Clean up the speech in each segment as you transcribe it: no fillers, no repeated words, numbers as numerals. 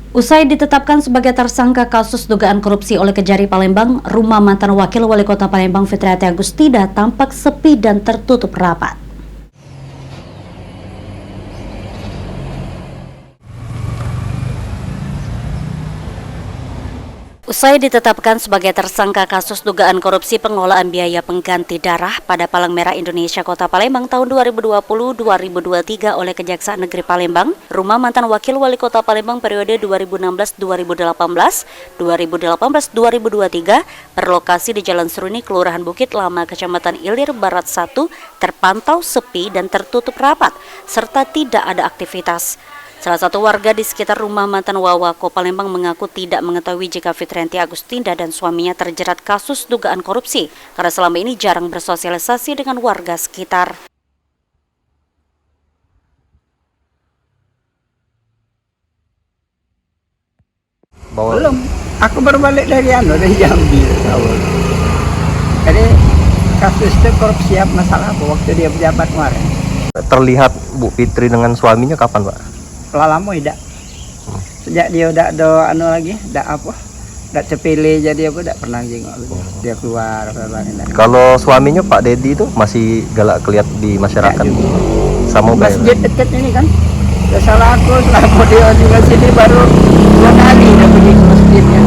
Usai ditetapkan sebagai tersangka kasus dugaan korupsi oleh Kejari Palembang, rumah mantan Wakil Wali Kota Palembang Fitriati Agustinda tampak sepi dan tertutup rapat. Usai ditetapkan sebagai tersangka kasus dugaan korupsi pengelolaan biaya pengganti darah pada Palang Merah Indonesia Kota Palembang tahun 2020-2023 oleh Kejaksaan Negeri Palembang, rumah mantan Wakil Wali Kota Palembang periode 2016-2018, 2018-2023 berlokasi di Jalan Seruni, Kelurahan Bukit Lama, Kecamatan Ilir Barat 1, terpantau sepi dan tertutup rapat, serta tidak ada aktivitas. Salah satu warga di sekitar rumah mantan Wawako Palembang mengaku tidak mengetahui jika Fitriati Agustinda dan suaminya terjerat kasus dugaan korupsi karena selama ini jarang bersosialisasi dengan warga sekitar. Belum, aku baru balik dari Jambi. Jadi kasus itu korupsi masalah apa waktu dia pejabat kemarin. Terlihat Bu Fitri dengan suaminya kapan, Pak? Lama tidak. Sejak dia udah ada lagi, udah cepele jadi udah pernah jengok dia keluar. Kalau suaminya Pak Dedi itu masih galak kelihat di masyarakat. Sama masjid dekat ini kan. Gak salah aku selama dia tinggal sini baru 2 kali udah pergi ke masjidnya.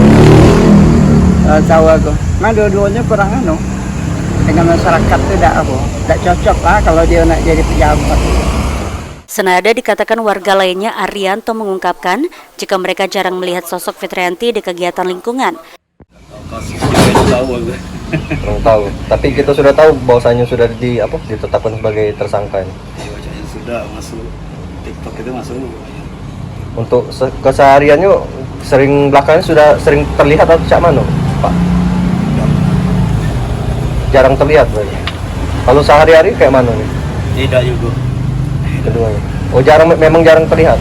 Tahu aku. Nah dua-duanya kurang dengan masyarakat itu tidak cocok lah kalau dia nak jadi pejabat. Senada dikatakan warga lainnya, Arianto mengungkapkan jika mereka jarang melihat sosok Fitriati di kegiatan lingkungan. Kurang tahu. Tapi kita sudah tahu bahwasanya sudah ditetapkan sebagai tersangka ini. Sudah masuk TikTok itu masuk. Untuk kesehariannya belakangan sudah sering terlihat atau cak mana, Pak? Jarang terlihat berarti. Kalau sehari-hari kayak mana nih? Tidak juga. Keduanya. Oh, memang jarang terlihat.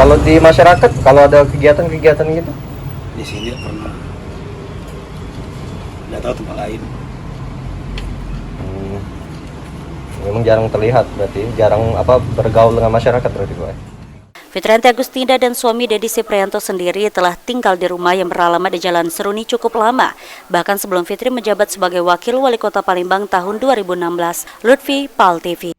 Kalau di masyarakat, kalau ada kegiatan-kegiatan gitu? Di sini pernah. Tidak tahu tempat lain. Memang jarang terlihat berarti, jarang bergaul dengan masyarakat berarti, Pak. Fitriati Agustinda dan suami Dedi Siprianto sendiri telah tinggal di rumah yang beralamat di Jalan Seruni cukup lama, bahkan sebelum Fitri menjabat sebagai Wakil Wali Kota Palembang tahun 2016. Lutfi, PAL TV.